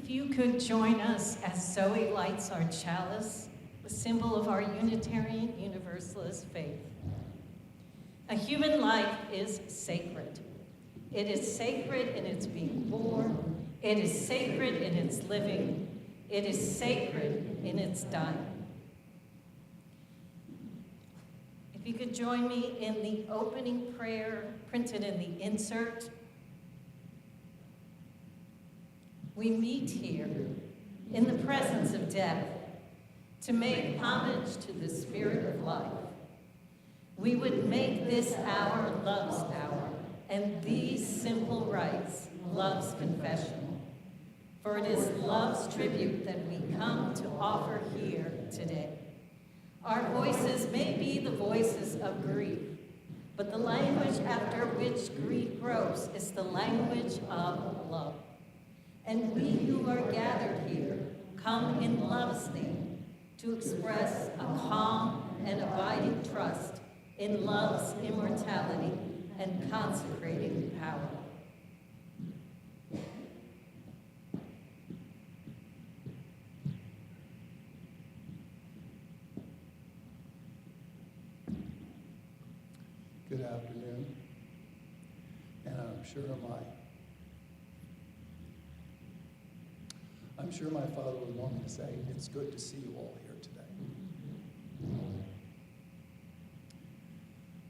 If you could join us as Zoe lights our chalice, the symbol of our Unitarian Universalist faith. A human life is sacred. It is sacred in its being born. It is sacred in its living. It is sacred in its dying. If you could join me in the opening prayer printed in the insert. We meet here in the presence of death to make homage to the spirit of life. We would make this hour love's hour, and these simple rites love's confession. For it is love's tribute that we come to offer here today. Our voices may be the voices of grief, but the language after which grief grows is the language of love. And we who are gathered here come in love's name to express a calm and abiding trust in love's immortality and consecrating power. Good afternoon, and I'm sure my father would want me to say, it's good to see you all here today.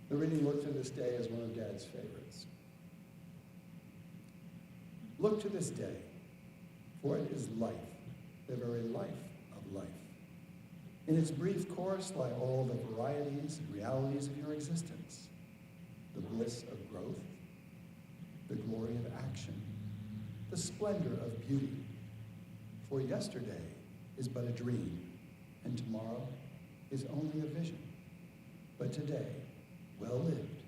The reading Look to This Day is one of Dad's favorites. Look to this day, for it is life, the very life of life. In its brief course lie all the varieties and realities of your existence, the bliss of growth, the glory of action, the splendor of beauty. For yesterday is but a dream, and tomorrow is only a vision. But today, well lived,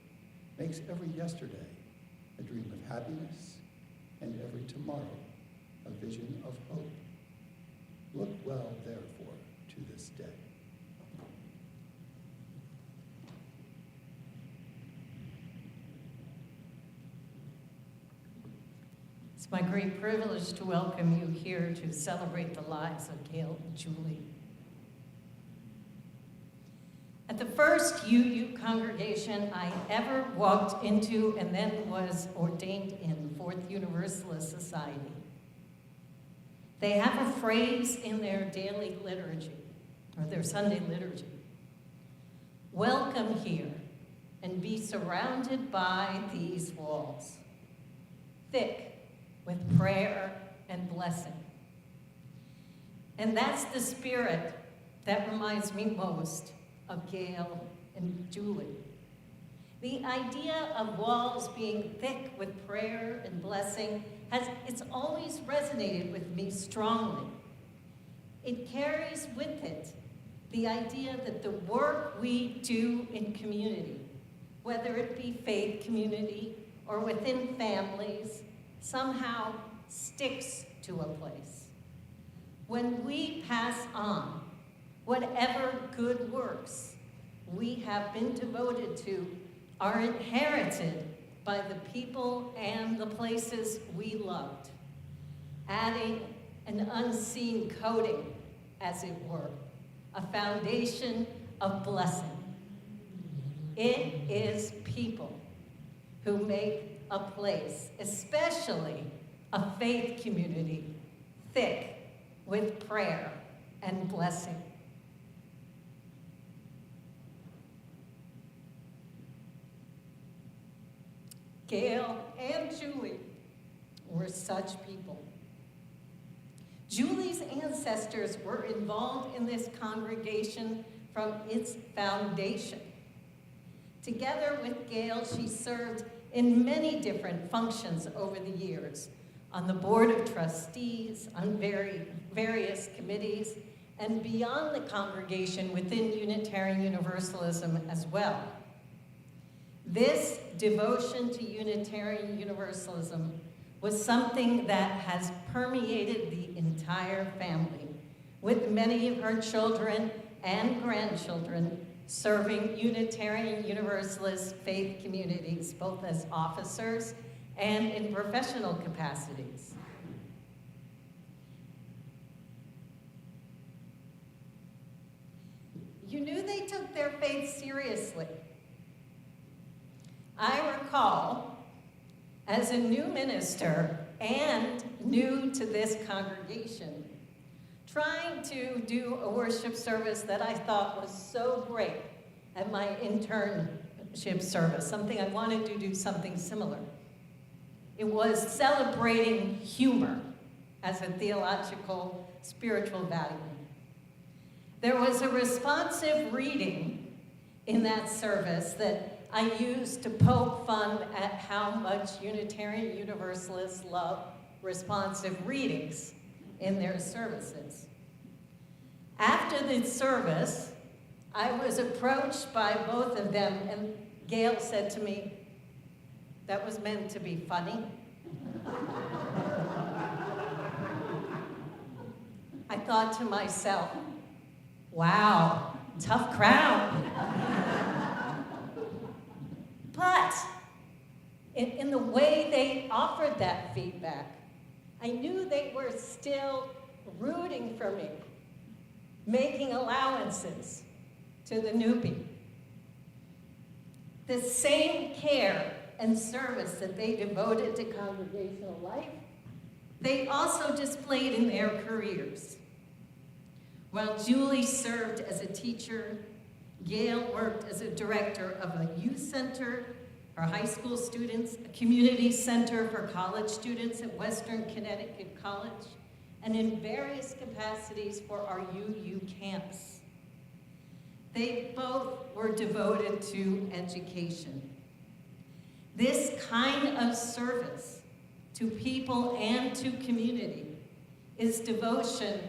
makes every yesterday a dream of happiness, and every tomorrow a vision of hope. Look well, therefore, to this day. It's my great privilege to welcome you here to celebrate the lives of Gale Julie. At the first UU congregation I ever walked into and then was ordained in, Fourth Universalist Society, they have a phrase in their daily liturgy, or their Sunday liturgy. Welcome here and be surrounded by these walls, thick with prayer and blessing. And that's the spirit that reminds me most of Gale and Julie. The idea of walls being thick with prayer and blessing it's always resonated with me strongly. It carries with it the idea that the work we do in community, whether it be faith community or within families, somehow sticks to a place. When we pass on whatever good works we have been devoted to are inherited by the people and the places we loved, adding an unseen coating, as it were, a foundation of blessing. It is people who make a place, especially a faith community, thick with prayer and blessing. Gale and Julie were such people. Julie's ancestors were involved in this congregation from its foundation. Together with Gale, she served in many different functions over the years, on the board of trustees, on various committees, and beyond the congregation within Unitarian Universalism as well. This devotion to Unitarian Universalism was something that has permeated the entire family, with many of her children and grandchildren serving Unitarian Universalist faith communities, both as officers and in professional capacities. seriously. I recall, as a new minister and new to this congregation, trying to do a worship service that I thought was so great at my internship service, something I wanted to do something similar. It was celebrating humor as a theological, spiritual value. There was a responsive reading in that service that I used to poke fun at how much Unitarian Universalists love responsive readings in their services. After the service, I was approached by both of them, and Gale said to me, "That was meant to be funny." I thought to myself, wow, tough crowd. But in the way they offered that feedback, I knew they were still rooting for me, making allowances to the newbie. The same care and service that they devoted to congregational life, they also displayed in their careers. While Julie served as a teacher, Gale worked as a director of a youth center for high school students, a community center for college students at Western Connecticut College, and in various capacities for our UU campus. They both were devoted to education. This kind of service to people and to community is devotion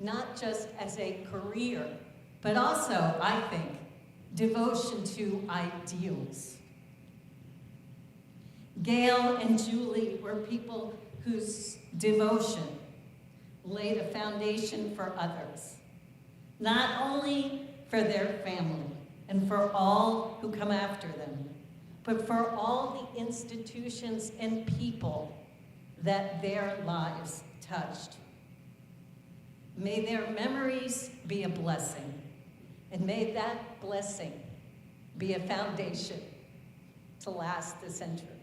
not just as a career, but also, I think, devotion to ideals. Gale and Julie were people whose devotion laid a foundation for others, not only for their family and for all who come after them, but for all the institutions and people that their lives touched. May their memories be a blessing, and may that blessing be a foundation to last the centuries.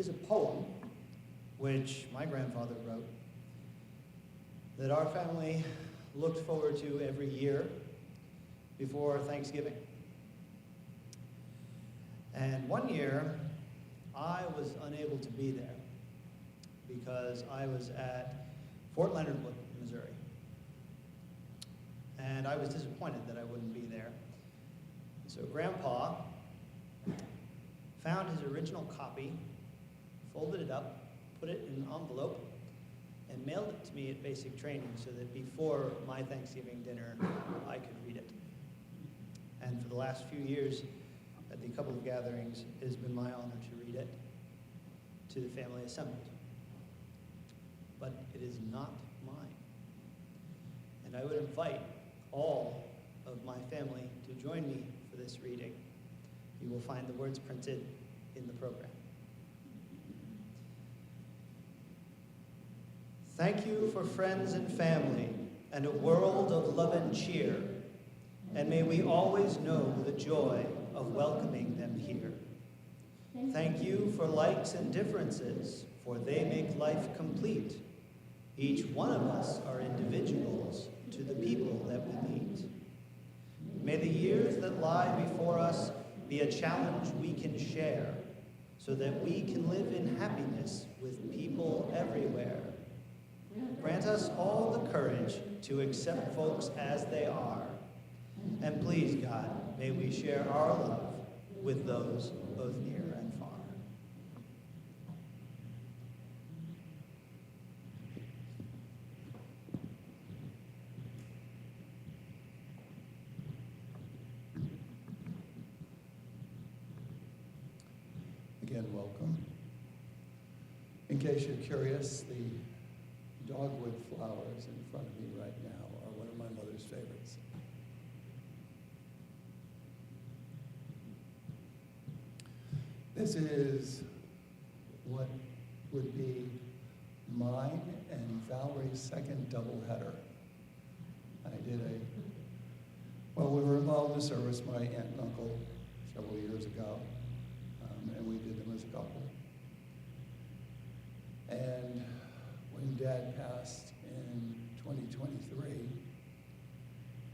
is a poem which my grandfather wrote that our family looked forward to every year before Thanksgiving. And one year, I was unable to be there because I was at Fort Leonard Wood, Missouri. And I was disappointed that I wouldn't be there. So Grandpa found his original copy, folded it up, put it in an envelope, and mailed it to me at basic training so that before my Thanksgiving dinner, I could read it. And for the last few years, at the couple of gatherings, it has been my honor to read it to the family assembled. But it is not mine. And I would invite all of my family to join me for this reading. You will find the words printed in the program. Thank you for friends and family and a world of love and cheer, and may we always know the joy of welcoming them here. Thank you for likes and differences, for they make life complete. Each one of us are individuals to the people that we meet. May the years that lie before us be a challenge we can share, so that we can live in happiness with people everywhere. Grant us all the courage to accept folks as they are. And please, God, may we share our love with those both near and far. Again, welcome. In case you're curious, the dogwood flowers in front of me right now are one of my mother's favorites. This is what would be mine and Valerie's second doubleheader. We were involved in the service, my aunt and uncle, several years ago, and we did them as a couple. And when Dad passed in 2023,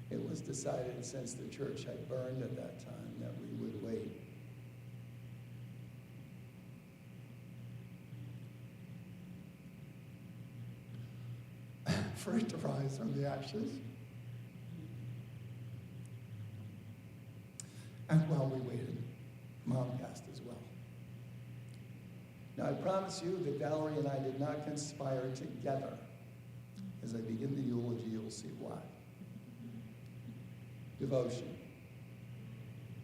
it was decided, since the church had burned at that time, that we would wait. For it to rise from the ashes. And while we waited, Mom passed as well. Now, I promise you that Valerie and I did not conspire together. As I begin the eulogy, you'll see why. Devotion.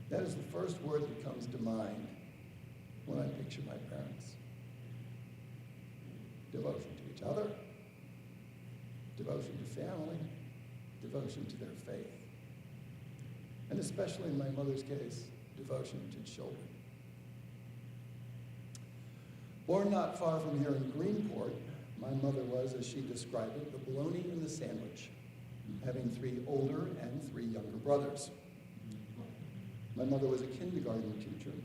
That is the first word that comes to mind when I picture my parents. Devotion to each other, devotion to family, devotion to their faith. And especially in my mother's case, devotion to children. Born not far from here in Greenport, my mother was, as she described it, the bologna in the sandwich, having 3 older and 3 younger brothers. My mother was a kindergarten teacher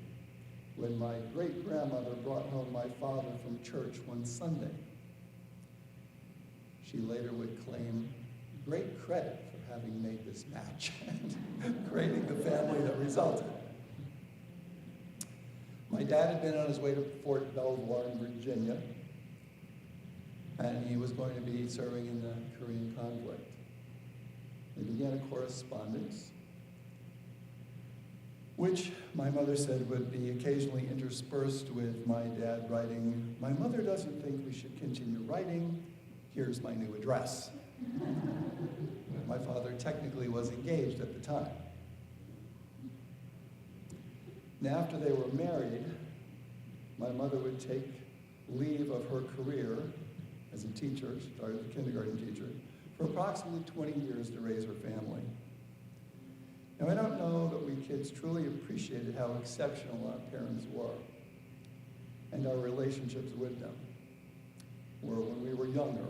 when my great-grandmother brought home my father from church one Sunday. She later would claim great credit for having made this match and creating the family that resulted. My dad had been on his way to Fort Belvoir in Virginia, and he was going to be serving in the Korean conflict. They began a correspondence, which my mother said would be occasionally interspersed with my dad writing, "My mother doesn't think we should continue writing. Here's my new address." My father technically was engaged at the time. Now, after they were married, my mother would take leave of her career as a teacher, she started as a kindergarten teacher, for approximately 20 years to raise her family. Now, I don't know that we kids truly appreciated how exceptional our parents were and our relationships with them were when we were younger.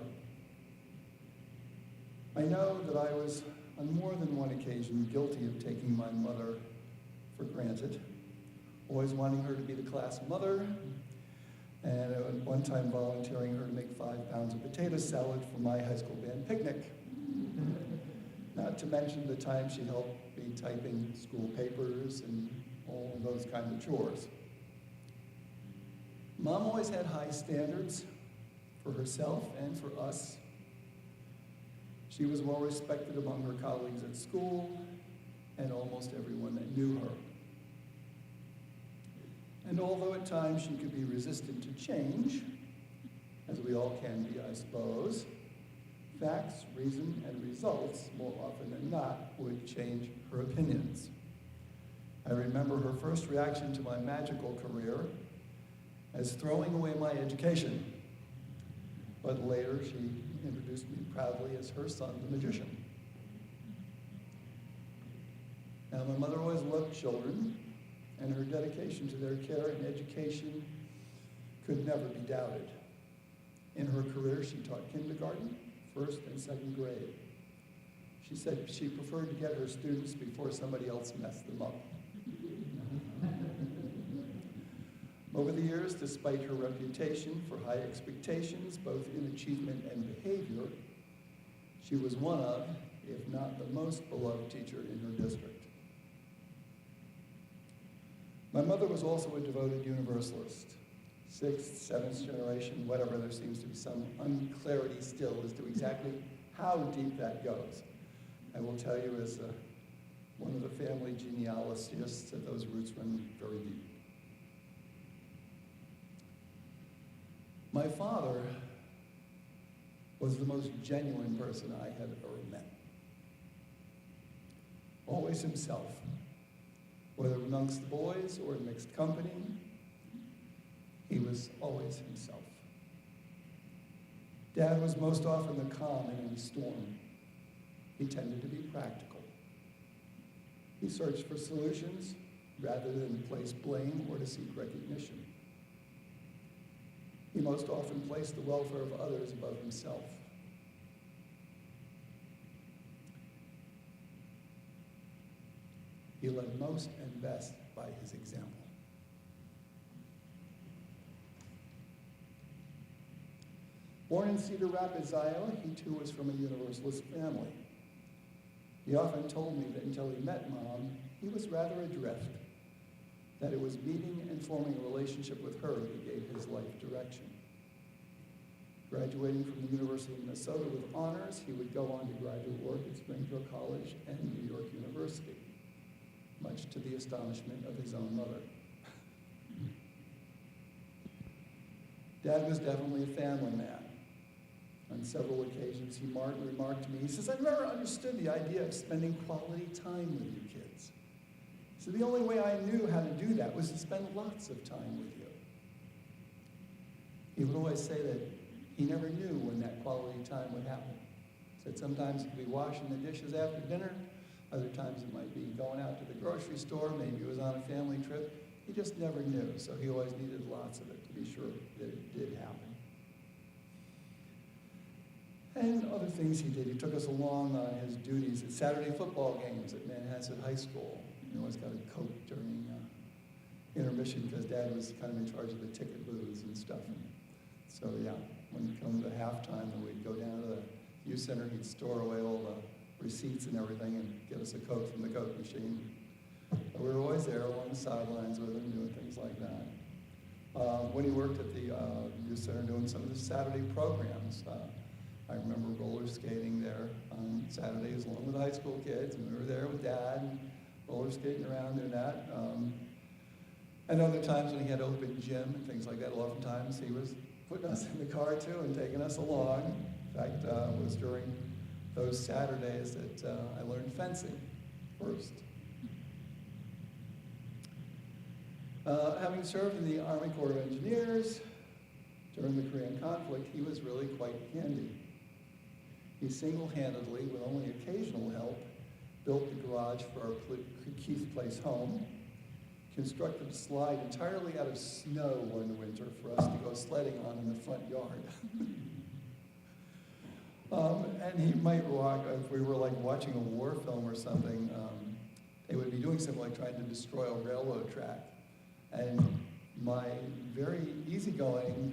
I know that I was, on more than one occasion, guilty of taking my mother for granted, always wanting her to be the class mother, and at one time volunteering her to make 5 pounds of potato salad for my high school band picnic. Not to mention the time she helped me typing school papers and all of those kinds of chores. Mom always had high standards for herself and for us. She was well respected among her colleagues at school and almost everyone that knew her. And although at times she could be resistant to change, as we all can be, I suppose, facts, reason, and results, more often than not, would change her opinions. I remember her first reaction to my magical career as throwing away my education. But later, she introduced me proudly as her son, the magician. Now, my mother always loved children, and her dedication to their care and education could never be doubted. In her career, she taught kindergarten, 1st and 2nd grade. She said she preferred to get her students before somebody else messed them up. Over the years, despite her reputation for high expectations, both in achievement and behavior, she was one of, if not the most beloved teacher in her district. My mother was also a devoted Universalist. 6th, 7th generation, whatever, there seems to be some unclarity still as to exactly how deep that goes. I will tell you as one of the family genealogists that those roots run very deep. My father was the most genuine person I had ever met. Always himself, whether amongst the boys or in mixed company, he was always himself. Dad was most often the calm in any storm. He tended to be practical. He searched for solutions rather than place blame or to seek recognition. He most often placed the welfare of others above himself. He led most and best by his example. Born in Cedar Rapids, Iowa, he too was from a Universalist family. He often told me that until he met Mom, he was rather adrift, that it was meeting and forming a relationship with her that gave his life direction. Graduating from the University of Minnesota with honors, he would go on to graduate work at Springfield College and New York University, much to the astonishment of his own mother. Dad was definitely a family man. On several occasions, he remarked to me, he says, "I never understood the idea of spending quality time with you kids. So the only way I knew how to do that was to spend lots of time with you." He would always say that he never knew when that quality time would happen. He said sometimes it could be washing the dishes after dinner, other times it might be going out to the grocery store, maybe it was on a family trip. He just never knew, so he always needed lots of it to be sure that it did happen. And other things he did. He took us along on his duties at Saturday football games at Manhasset High School. He always got a coat during intermission because Dad was kind of in charge of the ticket booths and stuff. And so yeah, when it come to halftime, and we'd go down to the youth center, he'd store away all the receipts and everything and get us a coat from the coat machine. But we were always there along the sidelines with him, doing things like that. When he worked at the youth center doing some of the Saturday programs, I remember roller skating there on Saturdays along with high school kids, and we were there with Dad and roller skating around doing that. And other times when he had open gym and things like that, oftentimes he was putting us in the car too and taking us along. In fact, it was during those Saturdays that I learned fencing first. Having served in the Army Corps of Engineers during the Korean conflict, he was really quite handy. He single-handedly, with only occasional help, built the garage for our Keith Place home, constructed a slide entirely out of snow one winter for us to go sledding on in the front yard. And he might walk, if we were like watching a war film or something, they would be doing something like trying to destroy a railroad track. And my very easygoing,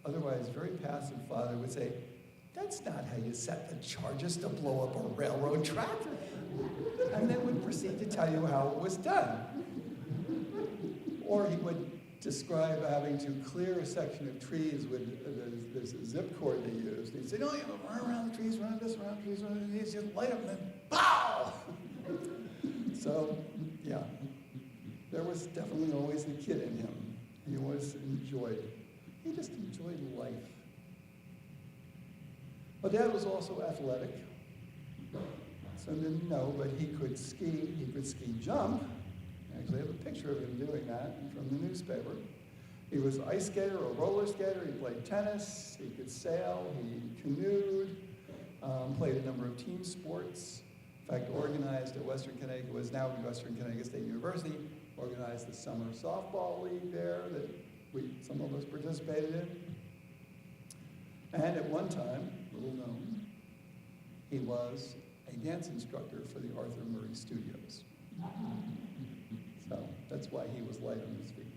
otherwise very passive father would say, "That's not how you set the charges to blow up a railroad track," and then would proceed to tell you how it was done. Or he would describe having to clear a section of trees with there's a zip cord they used. He'd say, "No, you have to run around the trees, run this around the trees, run the trees, just light them, and then pow!" So, yeah, there was definitely always the kid in him. He just enjoyed life. But Dad was also athletic. Some didn't know, but he could ski. He could ski jump. I actually have a picture of him doing that from the newspaper. He was an ice skater or roller skater. He played tennis. He could sail. He canoed. Played a number of team sports. In fact, organized at Western Connecticut, was now Western Connecticut State University, organized the summer softball league there that some of us participated in. And at one time, little known, he was a dance instructor for the Arthur Murray Studios. So that's why he was light on his feet.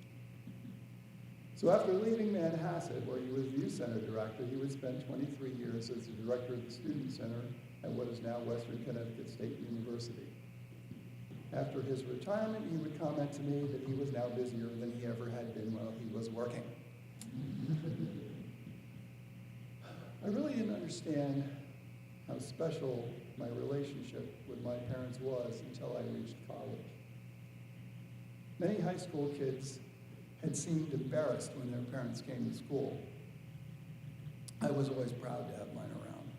So after leaving Manhasset, where he was youth center director, he would spend 23 years as the director of the student center at what is now Western Connecticut State University. After his retirement, he would comment to me that he was now busier than he ever had been while he was working. I really didn't understand how special my relationship with my parents was until I reached college. Many high school kids had seemed embarrassed when their parents came to school. I was always proud to have mine around.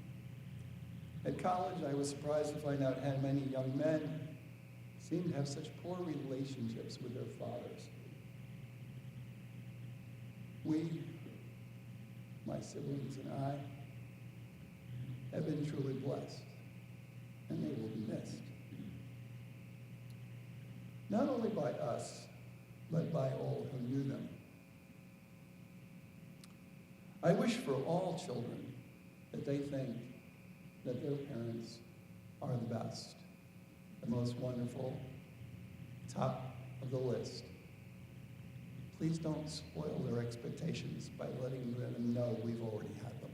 At college, I was surprised to find out how many young men seemed to have such poor relationships with their fathers. We, my siblings and I, have been truly blessed, and they will be missed. Not only by us, but by all who knew them. I wish for all children that they think that their parents are the best, the most wonderful, top of the list. Please don't spoil their expectations by letting them know we've already had them.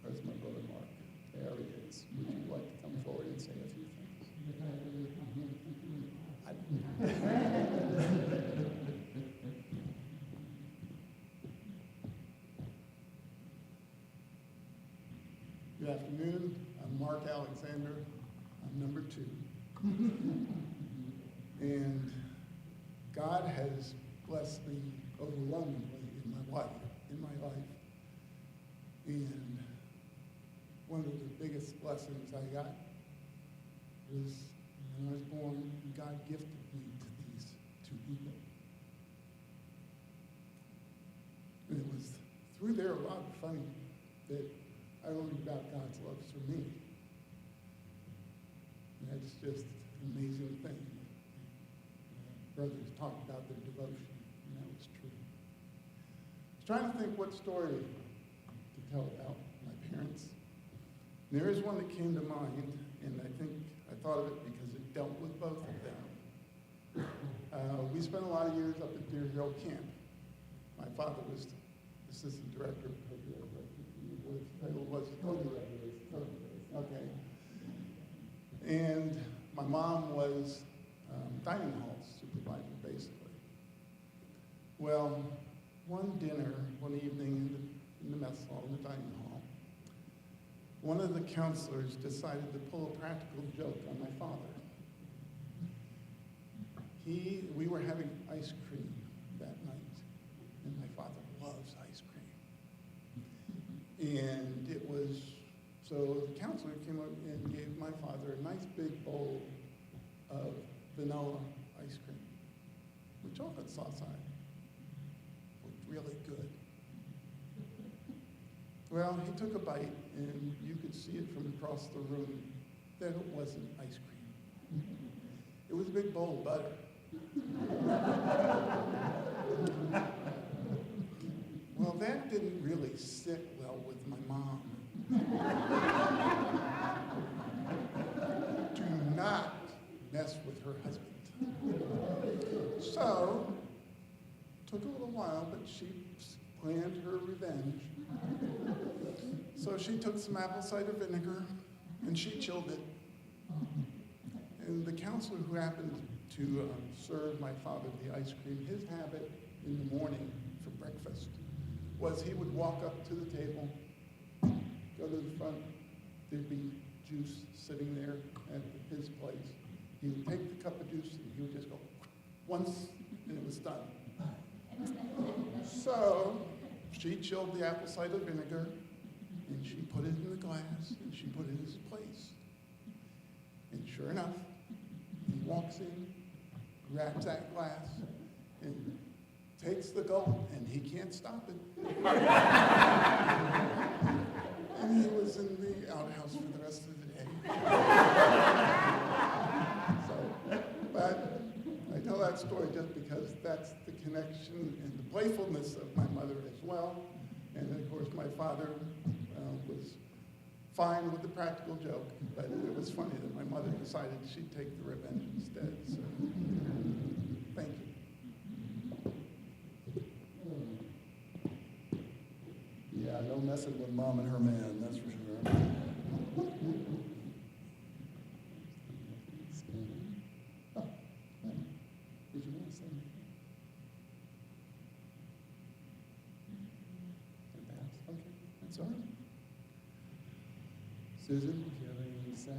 Where's my brother Mark? There he is. Would you like to come forward and say a few things? Good afternoon. I'm Mark Alexander. I'm number 2. And God has blessed me overwhelmingly in my life. And one of the biggest blessings I got was when I was born, God gifted me to these 2 people. And it was through their love, funny, that I learned about God's love for me. And that's just an amazing thing. Brothers talked about their devotion, and that was true. I was trying to think what story to tell about my parents. And there is one that came to mind, and I think I thought of it because it dealt with both of them. We spent a lot of years up at Deer Hill Camp. My father was assistant director of Okay. And my mom was dining hall supervisor, basically. Well, one evening in the mess hall, in the dining hall, one of the counselors decided to pull a practical joke on my father. We were having ice cream that night, and my father loves ice cream. And it was, so the counselor came up and gave my father a nice big bowl of vanilla ice cream with chocolate sauce on it. It was really good. Well, he took a bite, and you could see it from across the room that it wasn't ice cream. It was a big bowl of butter. that didn't really sit well with my mom. Do not mess with her husband. So, took a little while, but she planned her revenge. So she took some apple cider vinegar and she chilled it. And the counselor who happened to serve my father the ice cream, his habit in the morning for breakfast was he would walk up to the table, go to the front, there'd be juice sitting there at his place. He would take the cup of juice and he would just go once and it was done. So she chilled the apple cider vinegar and she put it in the glass and she put it in his place. And sure enough, he walks in, grabs that glass, and takes the gulp, and he can't stop it. And he was in the outhouse for the rest of the day. So, but I tell that story just because that's the connection and the playfulness of my mother as well. And of course, my father was fine with the practical joke, but it was funny that my mother decided she'd take the revenge instead. So, thank you. Yeah, no messing with Mom and her man, that's for sure. Oh, did you want to say anything? Okay, that's all right. Susan, do you have anything to say?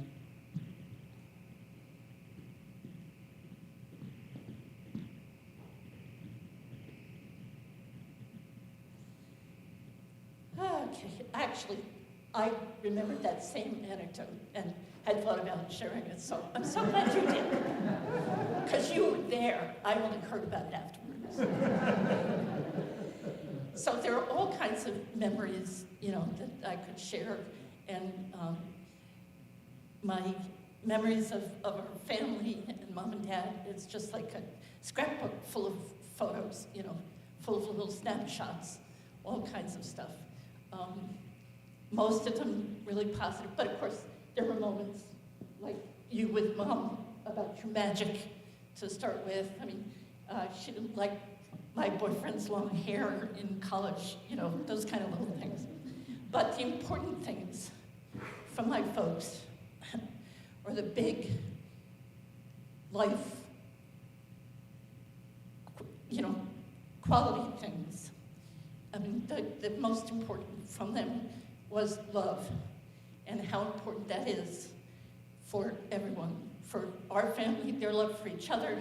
Okay, actually, I remembered that same anecdote and had thought about sharing it, so I'm so glad you did. Because you were there. I only heard about it afterwards. So there are all kinds of memories, that I could share. And my memories of our family and Mom and Dad, it's just like a scrapbook full of photos, full of little snapshots, all kinds of stuff. Most of them really positive, but of course there were moments like you with Mom about your magic to start with. I mean, she didn't like my boyfriend's long hair in college, those kind of little things. But the important things from my folks or the big life, quality things. I mean, the most important from them was love and how important that is for everyone. For our family, their love for each other,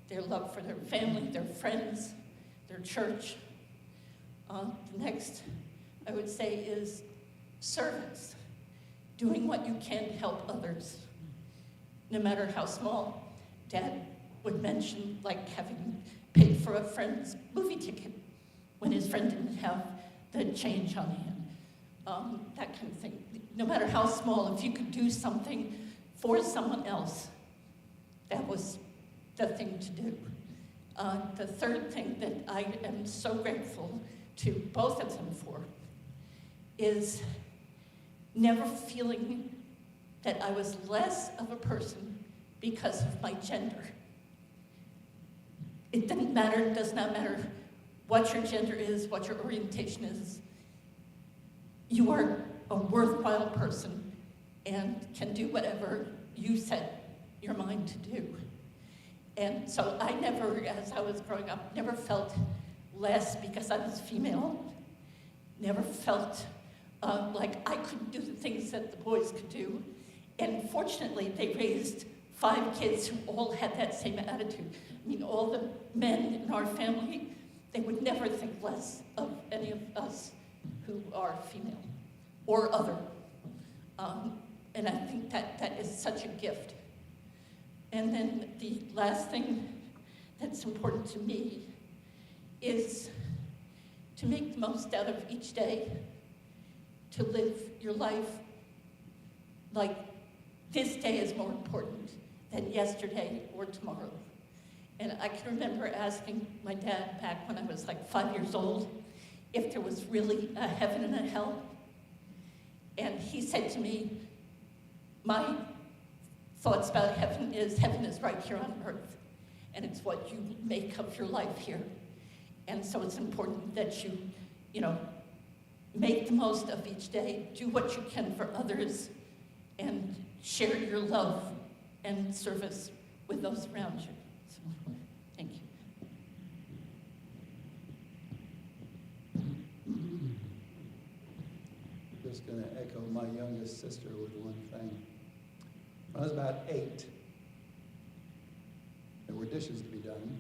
their love for their family, their friends, their church. The next, I would say, is service. Doing what you can to help others, no matter how small. Dad would mention, like, having paid for a friend's movie ticket when his friend didn't have the change on hand. That kind of thing. No matter how small, if you could do something for someone else, that was the thing to do. The third thing that I am so grateful to both of them for is never feeling that I was less of a person because of my gender. It didn't matter, it does not matter what your gender is, what your orientation is. You are a worthwhile person and can do whatever you set your mind to do. And so I never, as I was growing up, never felt less because I was female. Never felt like I couldn't do the things that the boys could do. And fortunately, they raised 5 kids who all had that same attitude. I mean, all the men in our family, they would never think less of any of us who are female or other. And I think that is such a gift. And then the last thing that's important to me is to make the most out of each day, to live your life like this day is more important than yesterday or tomorrow. And I can remember asking my dad back when I was like 5 years old, if there was really a heaven and a hell. And he said to me, my thoughts about heaven is right here on earth, and it's what you make of your life here. And so it's important that you make the most of each day, do what you can for others, and share your love and service with those around you. So, thank you. Just going to echo my youngest sister with one thing. When I was about 8, there were dishes to be done,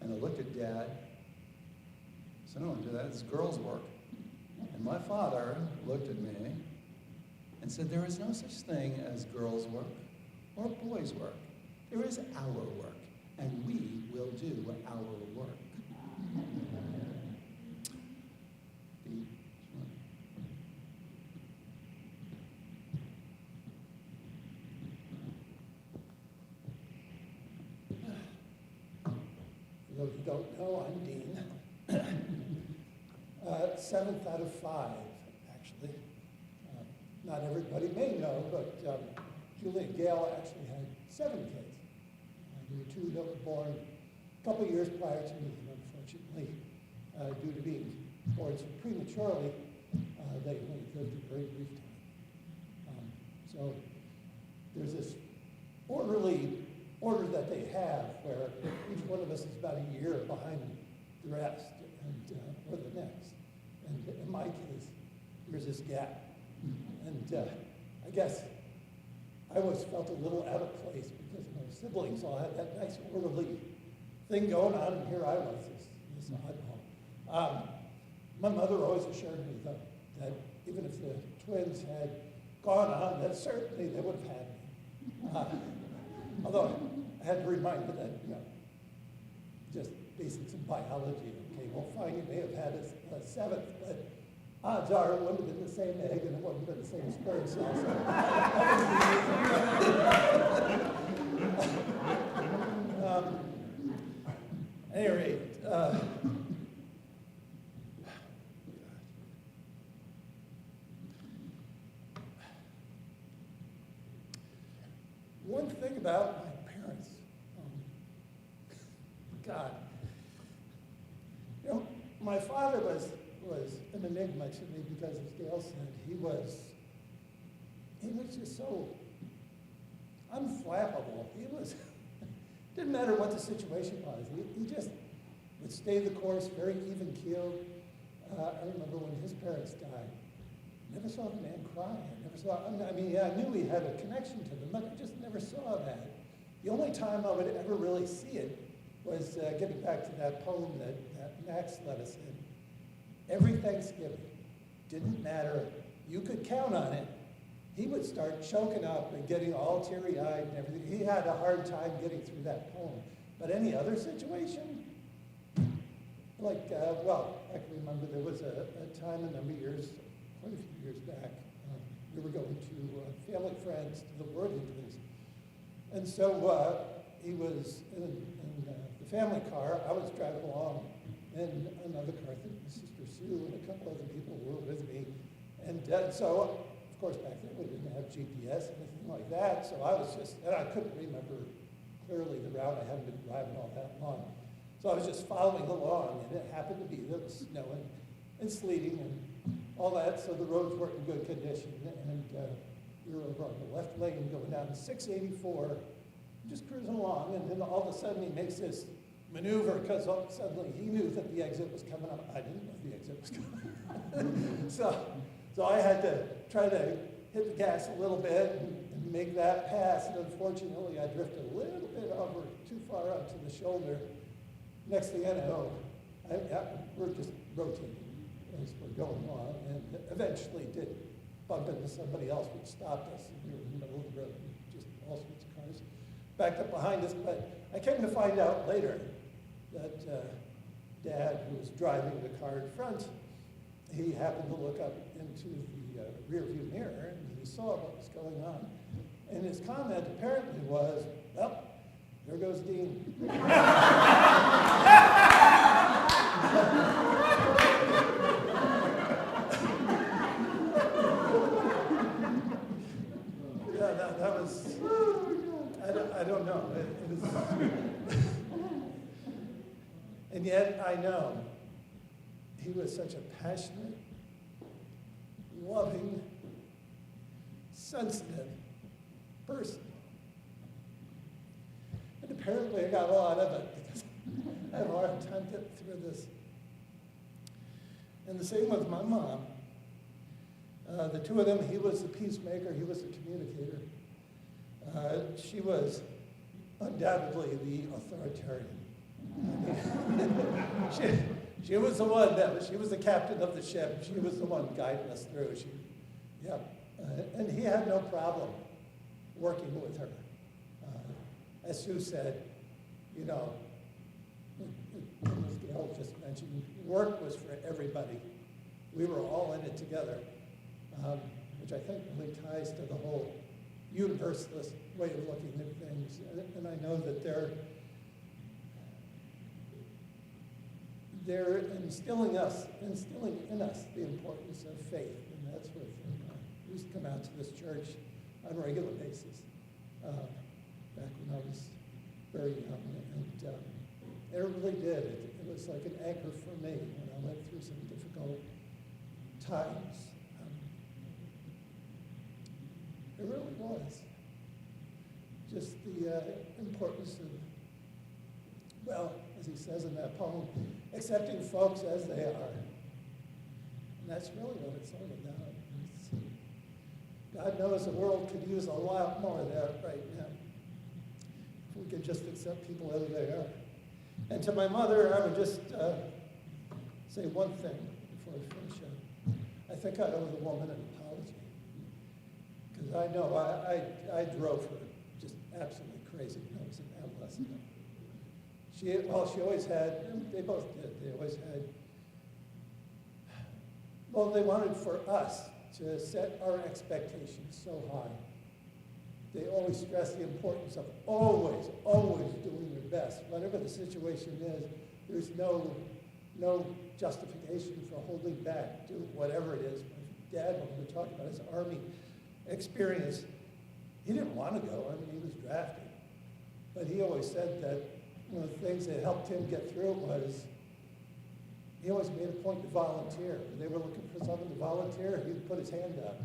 and I looked at Dad. I said, "No, don't do that. It's girls' work." And my father looked at me and said, "There is no such thing as girls' work or boys' work. There is our work, and we will do our work." For those who don't know, I'm Dean. 7th out of 5, actually. Not everybody may know, but Julie and Gale actually had 7 kids. There were 2 that were born a couple years prior to me, and unfortunately, due to being born so prematurely, they only lived a very brief time. So there's this order that they have where each one of us is about a year behind the rest, and or the next. And in my case, there's this gap. And I guess I always felt a little out of place because my siblings all had that nice orderly thing going on, and here I was, this oddball. My mother always assured me, though, that even if the twins had gone on, that certainly they would have had me. Although I had to remind her that, just basics of biology. Okay, well, fine, you may have had a 7th, but odds are it wouldn't have been the same egg and it wouldn't have been the same sperm cell. So at any rate, one thing about my parents, God, my father was an enigma to me because, as Gale said, he was just so unflappable. Didn't matter what the situation was. He just would stay the course, very even-keeled. I remember when his parents died. Never saw the man cry. I knew he had a connection to them, but I just never saw that. The only time I would ever really see it was getting back to that poem that Max let us in. Every Thanksgiving, didn't matter, you could count on it. He would start choking up and getting all teary-eyed and everything. He had a hard time getting through that poem. But any other situation, I can remember there was a time a number of years, quite a few years back, we were going to family friends to the Worthingtons. And so he was in the family car. I was driving along in another car. I think my sister Sue and a couple other people were with me. And so, of course, back then we didn't have GPS or anything like that. So I couldn't remember clearly the route. I hadn't been driving all that long. So I was just following along, and it happened to be that it was snowing and sleeting and all that, so the roads weren't in good condition. And we were over on the left lane going down to 684, just cruising along, and then all of a sudden he makes this maneuver because suddenly he knew that the exit was coming up. I didn't know the exit was coming. So I had to try to hit the gas a little bit and make that pass, and unfortunately I drifted a little bit over too far up to the shoulder. Next thing I know, we're just rotating as we're going along, and eventually did bump into somebody else which stopped us, and we were in the middle of the road, just all sorts of cars backed up behind us. But I came to find out later that Dad, who was driving the car in front, he happened to look up into the rear view mirror, and he saw what was going on. And his comment apparently was, "Well, there goes Dean." that was, I don't know. It was, and yet I know he was such a passionate, loving, sensitive person. And apparently I got a lot of it because I have a hard time getting through this. And the same with my mom. The two of them, he was the peacemaker, he was the communicator. She was undoubtedly the authoritarian. She was the one she was the captain of the ship. She was the one guiding us through. And he had no problem working with her. As Sue said, you know, as Gale just mentioned, work was for everybody. We were all in it together, which I think really ties to the whole universalist way of looking at things. And I know that they're instilling in us the importance of faith. And that's what I used to come out to this church on a regular basis back when I was very young. And it really did. It was like an anchor for me when I went through some difficult times. It really was. Just the importance of, well, as he says in that poem, accepting folks as they are. And that's really what it's all about. God knows the world could use a lot more of that right now. If we could just accept people as they are. And to my mother, I would just say one thing before I finish up. I think I owe the woman an apology. Because I know I drove her just absolutely crazy when I was an adolescent. She always had, they both did, they always had, well, they wanted for us to set our expectations so high. They always stressed the importance of always doing your best. Whatever the situation is, there's no justification for holding back. Do whatever it is. My dad, when we were talking about his Army experience, he didn't want to go. I mean, he was drafted. But he always said that one of the things that helped him get through it was he always made a point to volunteer. When they were looking for someone to volunteer, he would put his hand up.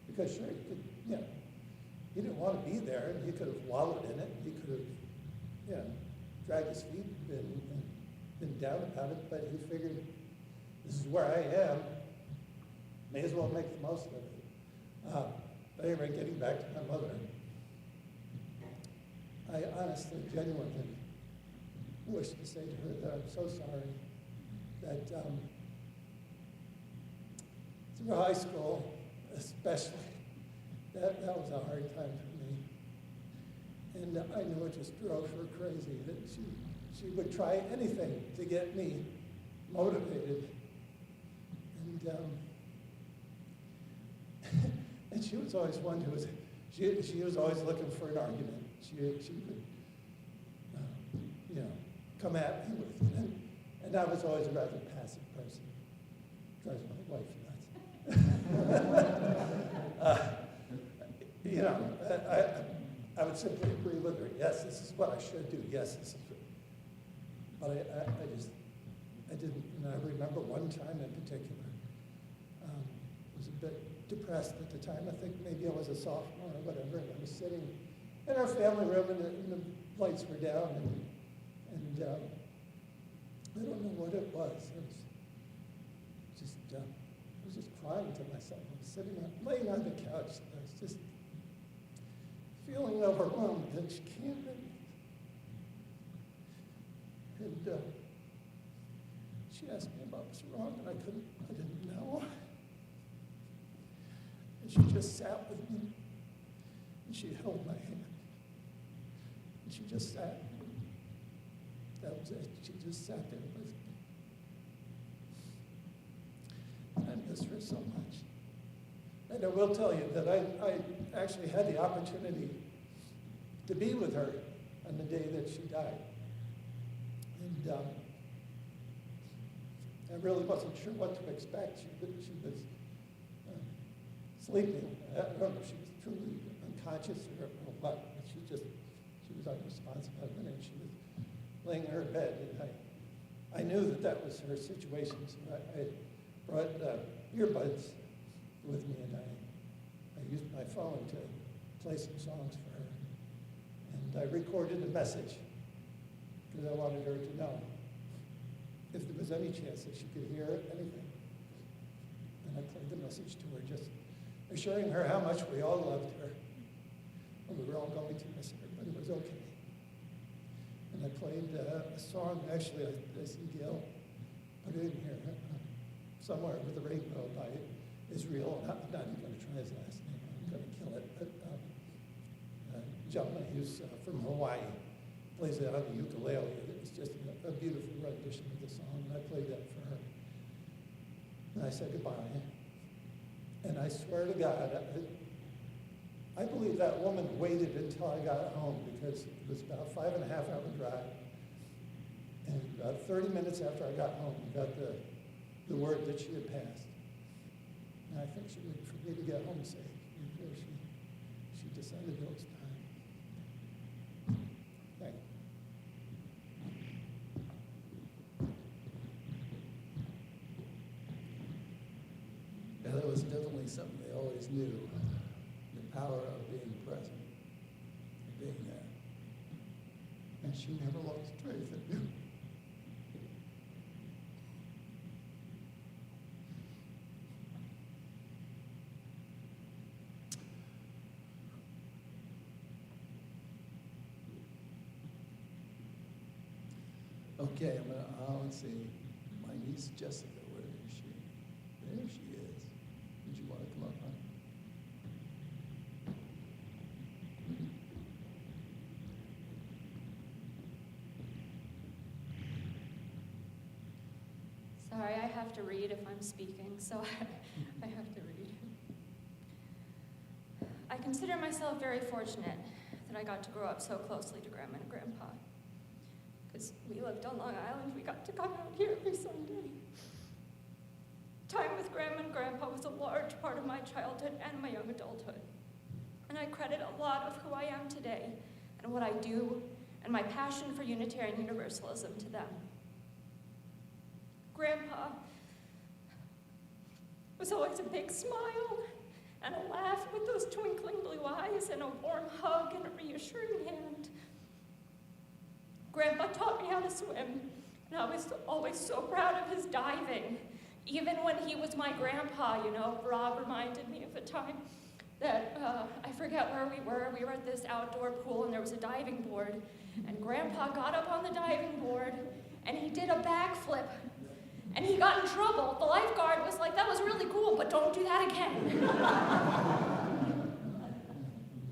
Because sure, he could, he didn't want to be there, and he could have wallowed in it. He could have, dragged his feet and been down about it, but he figured, this is where I am, may as well make the most of it. But anyway, getting back to my mother, I honestly, genuinely wish to say to her that I'm so sorry that through high school, especially, that was a hard time for me. And I know it just drove her crazy, that she would try anything to get me motivated. And and she was always one who was, she was always looking for an argument. She would, come at me with it. And I was always a rather passive person. Drives my wife nuts. I would simply agree with her. Yes, this is what I should do. Yes, this is what. But I didn't. And I remember one time in particular, I was a bit depressed at the time. I think maybe I was a sophomore or whatever, and I was sitting in our family room, and the lights were down, and I don't know what it was. I was just crying to myself. I was laying on the couch, and I was just feeling overwhelmed that she can't make it. And she asked me about what's wrong, and I didn't know. And she just sat with me, and she held my hand, and she just sat. That was it. She just sat there with me. I miss her so much. And I will tell you that I actually had the opportunity to be with her on the day that she died. And I really wasn't sure what to expect. She was sleeping. I don't know if she was truly unconscious or what. She was unresponsive. And she was laying in her bed, and I knew that was her situation, so I brought earbuds with me, and I used my phone to play some songs for her. And I recorded a message because I wanted her to know if there was any chance that she could hear anything. And I played the message to her, just assuring her how much we all loved her. And we were all going to miss her, but it was okay. And I played a song, actually, I see Gale put it in here, Somewhere with the Rainbow by Israel. I'm not even going to try his last name, I'm going to kill it. But gentleman who's from Hawaii plays it on the ukulele. It's just a beautiful rendition of the song, and I played that for her. And I said goodbye. And I swear to God, I believe that woman waited until I got home, because it was about a 5.5 hour drive. And about 30 minutes after I got home, I got the word that she had passed. And I think she waited for me to get home safe before she descended those times. Thank you. Yeah, that was definitely something they always knew. The power of being present, of being there. And she never lost trace of you. Okay, let's see. My niece Jessica, where is she? There she is. Did you want to come up, huh? Sorry, I have to read if I'm speaking, so I have to read. I consider myself very fortunate that I got to grow up so closely to Grandma and Grandpa. Because we lived on Long Island, we got to come out here every Sunday. Time with Grandma and Grandpa was a large part of my childhood and my young adulthood. And I credit a lot of who I am today and what I do and my passion for Unitarian Universalism to them. Grandpa was always a big smile and a laugh with those twinkling blue eyes and a warm hug and a reassuring hand. Grandpa taught me how to swim, and I was always so proud of his diving. Even when he was my grandpa, Rob reminded me of a time that, I forget where we were. We were at this outdoor pool, and there was a diving board, and Grandpa got up on the diving board, and he did a backflip, and he got in trouble. The lifeguard was like, that was really cool, but don't do that again.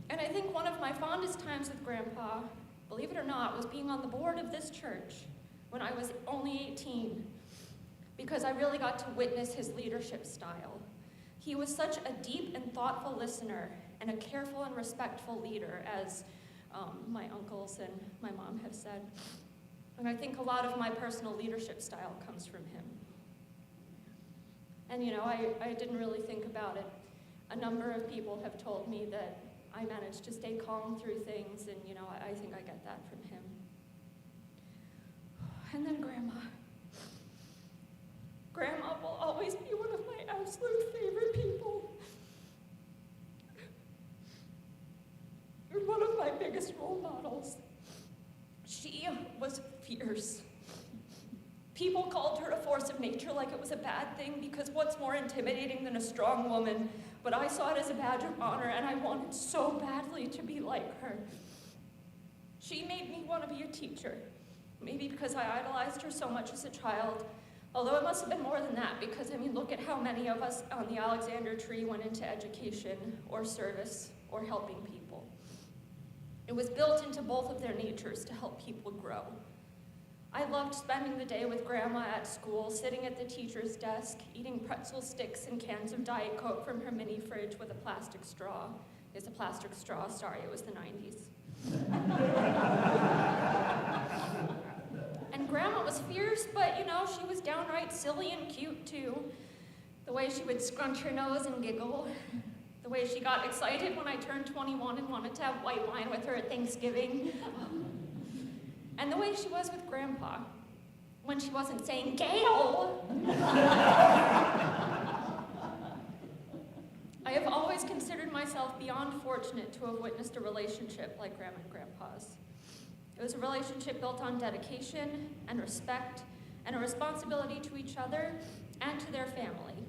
And I think one of my fondest times with Grandpa, believe it or not, was being on the board of this church when I was only 18, because I really got to witness his leadership style. He was such a deep and thoughtful listener and a careful and respectful leader, as my uncles and my mom have said. And I think a lot of my personal leadership style comes from him. And I didn't really think about it. A number of people have told me that I managed to stay calm through things, and I think I get that from him. And then Grandma. Grandma will always be one of my absolute favorite people. And one of my biggest role models. She was fierce. People called her a force of nature like it was a bad thing, because what's more intimidating than a strong woman? But I saw it as a badge of honor, and I wanted so badly to be like her. She made me want to be a teacher, maybe because I idolized her so much as a child, although it must have been more than that, because, look at how many of us on the Alexander tree went into education or service or helping people. It was built into both of their natures to help people grow. I loved spending the day with Grandma at school, sitting at the teacher's desk, eating pretzel sticks and cans of Diet Coke from her mini fridge with a plastic straw. It's a plastic straw, sorry, it was the 90s. And Grandma was fierce, but she was downright silly and cute too. The way she would scrunch her nose and giggle, the way way she got excited when I turned 21 and wanted to have white wine with her at Thanksgiving. And the way she was with Grandpa when she wasn't saying, Gale! I have always considered myself beyond fortunate to have witnessed a relationship like Grandma and Grandpa's. It was a relationship built on dedication and respect and a responsibility to each other and to their family.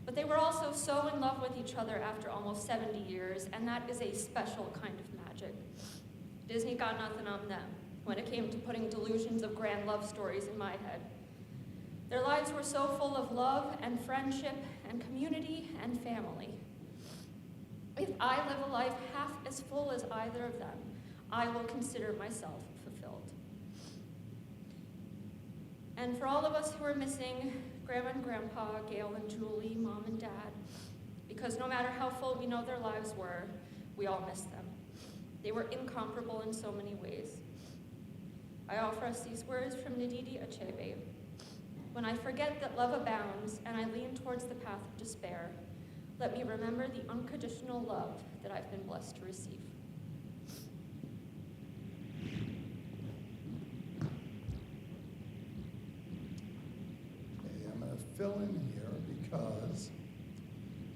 But they were also so in love with each other after almost 70 years, and that is a special kind of magic. Disney got nothing on them when it came to putting delusions of grand love stories in my head. Their lives were so full of love and friendship and community and family. If I live a life half as full as either of them, I will consider myself fulfilled. And for all of us who are missing Grandma and Grandpa, Gale and Julie, Mom and Dad, because no matter how full we know their lives were, we all miss them. They were incomparable in so many ways. I offer us these words from Ndidi Achebe. When I forget that love abounds and I lean towards the path of despair, let me remember the unconditional love that I've been blessed to receive. Okay, I'm going to fill in here because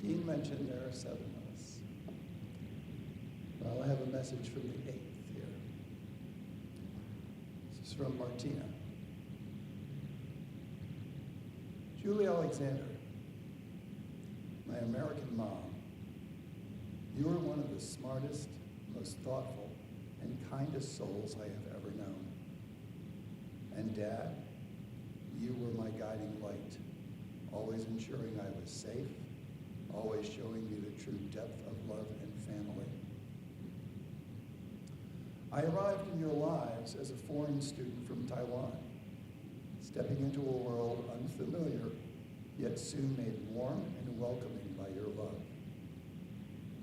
Dean mentioned there are 7 of us. Well, I have a message from the 8th here. This is from Martina. Julie Alexander, my American mom, you are one of the smartest, most thoughtful, and kindest souls I have ever known. And Dad, you were my guiding light, always ensuring I was safe, always showing me the true depth of love and family. I arrived in your lives as a foreign student from Taiwan, stepping into a world unfamiliar, yet soon made warm and welcoming by your love.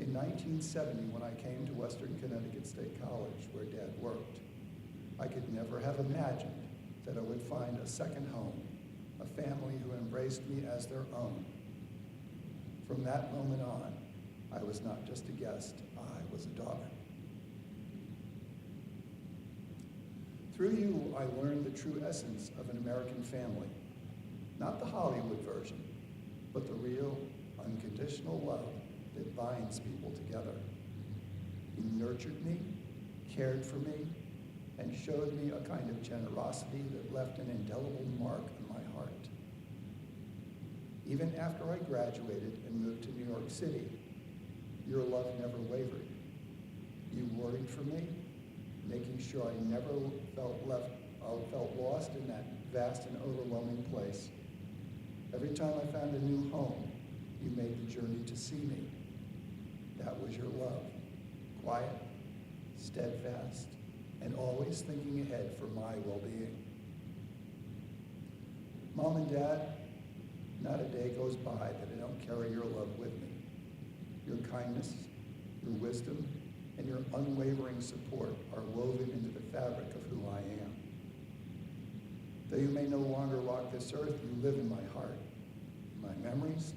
In 1970, when I came to Western Connecticut State College, where Dad worked, I could never have imagined that I would find a second home, a family who embraced me as their own. From that moment on, I was not just a guest, I was a daughter. Through you, I learned the true essence of an American family. Not the Hollywood version, but the real, unconditional love that binds people together. You nurtured me, cared for me, and showed me a kind of generosity that left an indelible mark on my heart. Even after I graduated and moved to New York City, your love never wavered. You worried for me, making sure I never felt lost in that vast and overwhelming place. Every time I found a new home, you made the journey to see me. That was your love, quiet, steadfast, and always thinking ahead for my well-being. Mom and Dad, not a day goes by that I don't carry your love with me. Your kindness, your wisdom, and your unwavering support are woven into the fabric of who I am. Though you may no longer walk this earth, you live in my heart, in my memories,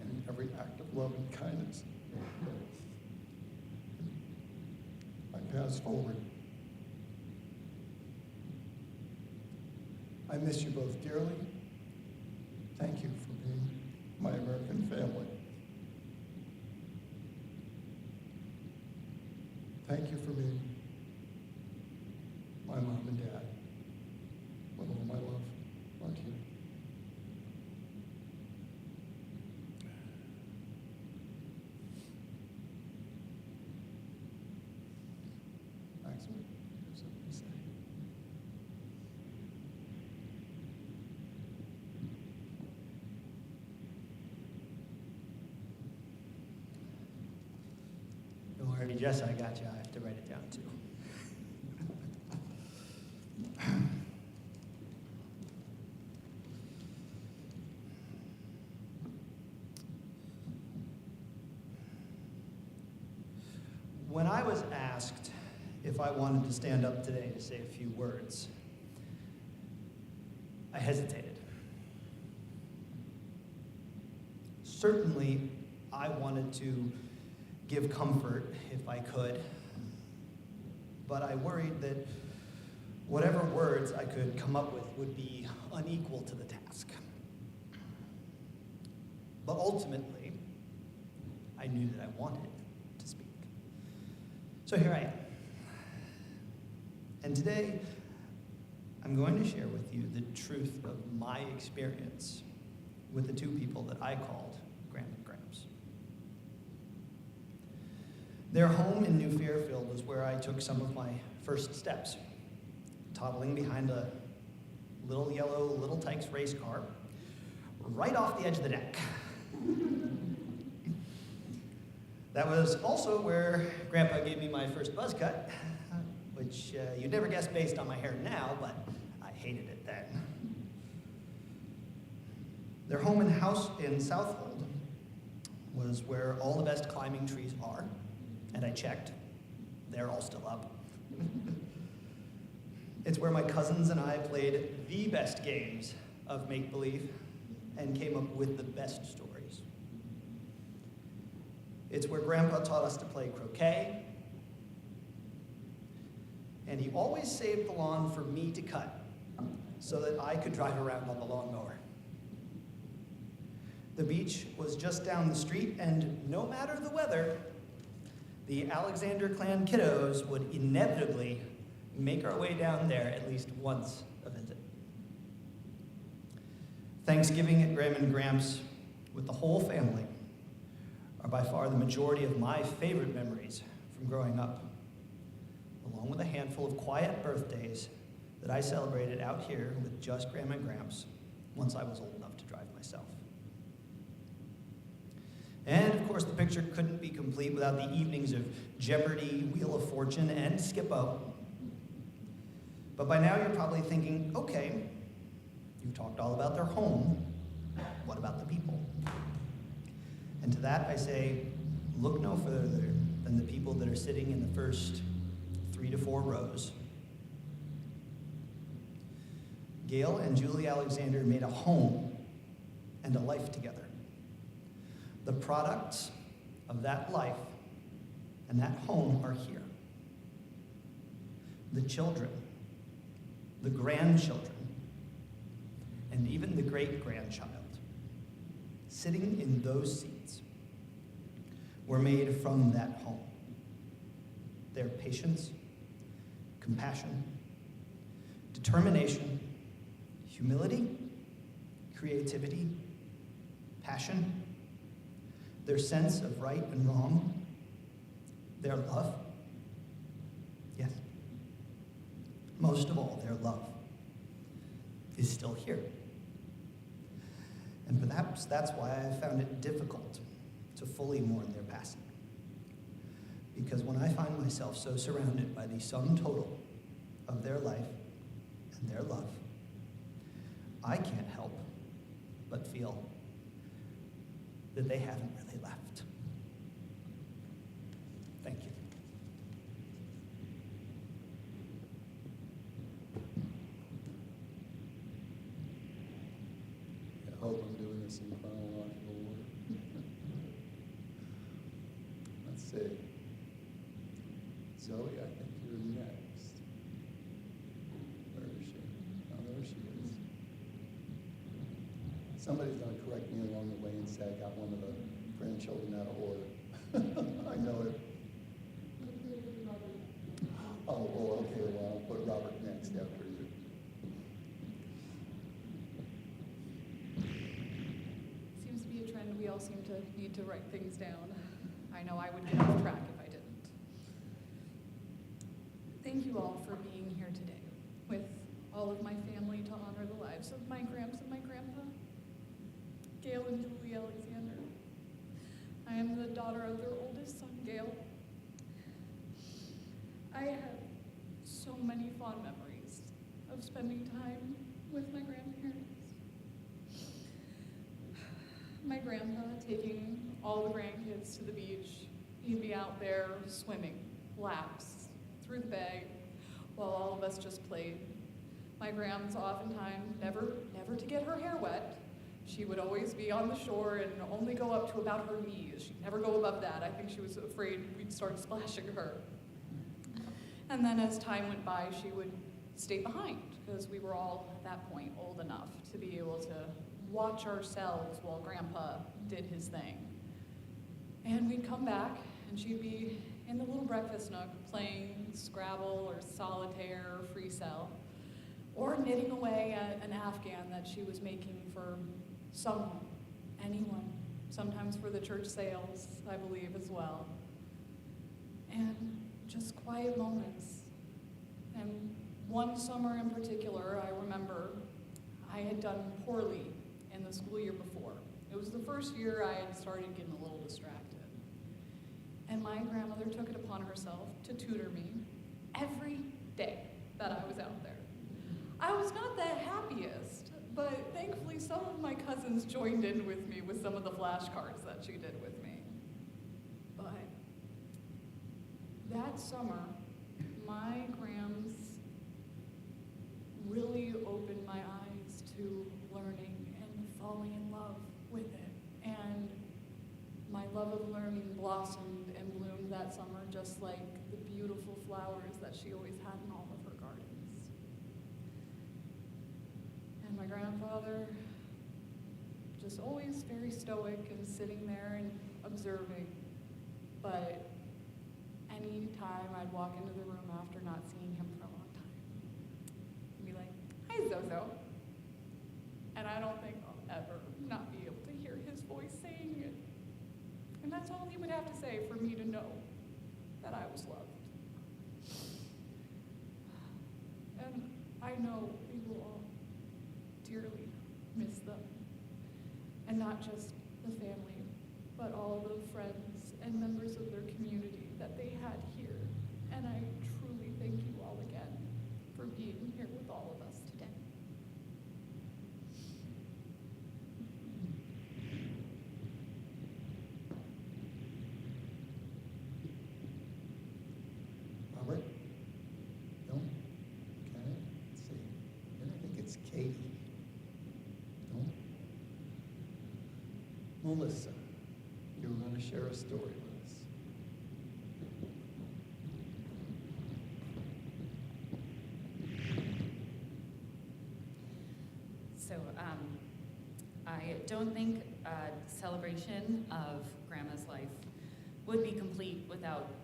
and in every act of love and kindness. I pass forward. I miss you both dearly. Thank you for being my American family. Thank you for being my mom and dad. With all my love, Martina. Maxwell, you have something to say? Don't worry, Jess, I got you. I have to write it down too. When I was asked if I wanted to stand up today to say a few words, I hesitated. Certainly, I wanted to give comfort if I could, but I worried that whatever words I could come up with would be unequal to the task. But ultimately, I knew that I wanted to speak. So here I am. And today, I'm going to share with you the truth of my experience with the two people that I called Grandma and Gramps. Their home in New Fairfield was where I took some of my first steps, toddling behind a little yellow Little Tykes race car, right off the edge of the deck. That was also where Grandpa gave me my first buzz cut, which you'd never guess based on my hair now, but I hated it then. Their home and house in Southold was where all the best climbing trees are, and I checked. They're all still up. It's where my cousins and I played the best games of make-believe and came up with the best stories. It's where Grandpa taught us to play croquet, and he always saved the lawn for me to cut so that I could drive around on the lawnmower. The beach was just down the street, and no matter the weather, the Alexander clan kiddos would inevitably make our way down there at least once a visit. Thanksgiving at Graham and Gramps with the whole family are by far the majority of my favorite memories from growing up, along with a handful of quiet birthdays that I celebrated out here with just Grandma and Gramps once I was old enough to drive myself. And of course, the picture couldn't be complete without the evenings of Jeopardy, Wheel of Fortune, and Skip-O. But by now you're probably thinking, okay, you've talked all about their home, what about the people? And to that I say, look no further than the people that are sitting in the first 3 to 4 rows. Gale and Julie Alexander made a home and a life together. The products of that life and that home are here. The children, the grandchildren, and even the great-grandchild, sitting in those seats, were made from that home. Their patience, compassion, determination, humility, creativity, passion, their sense of right and wrong, their love, yes, most of all, their love is still here. And perhaps that's why I found it difficult to fully mourn their passing. Because when I find myself so surrounded by the sum total of their life and their love, I can't help but feel that they haven't really left. Thank you. I hope I'm doing this in chronological order. Let's see. Zoe, I think you're next. Where is she? Oh, there she is. Somebody's going to correct me along the way and say I got one of the grandchildren out of order. I know it. Oh, okay, well, I'll put Robert next after you. Seems to be a trend. We all seem to need to write things down. I know I would get off track if I didn't. Thank you all for being here today with all of my family to honor the lives of my Gramps and my Grandpa, Gale and Julie Alexander. I am the daughter of their oldest son, Gale. I have so many fond memories of spending time with my grandparents. My grandpa taking all the grandkids to the beach. He'd be out there swimming laps through the bay while all of us just played. My grand's oftentimes, never to get her hair wet, She would always be on the shore and only go up to about her knees. She'd never go above that. I think she was afraid we'd start splashing her. And then as time went by, she would stay behind because we were all, at that point, old enough to be able to watch ourselves while Grandpa did his thing. And we'd come back, and she'd be in the little breakfast nook playing Scrabble or Solitaire or Free Cell, or knitting away at an Afghan that she was making for someone, anyone, sometimes for the church sales, I believe, as well. And just quiet moments. And one summer in particular, I remember I had done poorly in the school year before. It was the first year I had started getting a little distracted. And my grandmother took it upon herself to tutor me every day that I was out there. I was not the happiest, but thankfully some of my cousins joined in with me with some of the flashcards that she did with me. But that summer, my grams really opened my eyes to learning and falling in love with it. And my love of learning blossomed and bloomed that summer, just like the beautiful flowers that she always had in all of her gardens. And my grandfather, just always very stoic and sitting there and observing. But any time I'd walk into the room after not seeing him for a long time, he'd be like, "Hi, Zozo." And I don't think I'll ever not be able to hear his voice saying it. And that's all he would have to say for me to know that I was loved. And I know we will all dearly miss them. And not just the family, but all the friends and members of their community that they had here. And I truly thank you all again for being here with all of us today. Robert? No? Okay, let's see. Then I think it's Katie. No? Melissa, you were going to share a story with us. So I don't think a celebration of Grandma's life would be complete without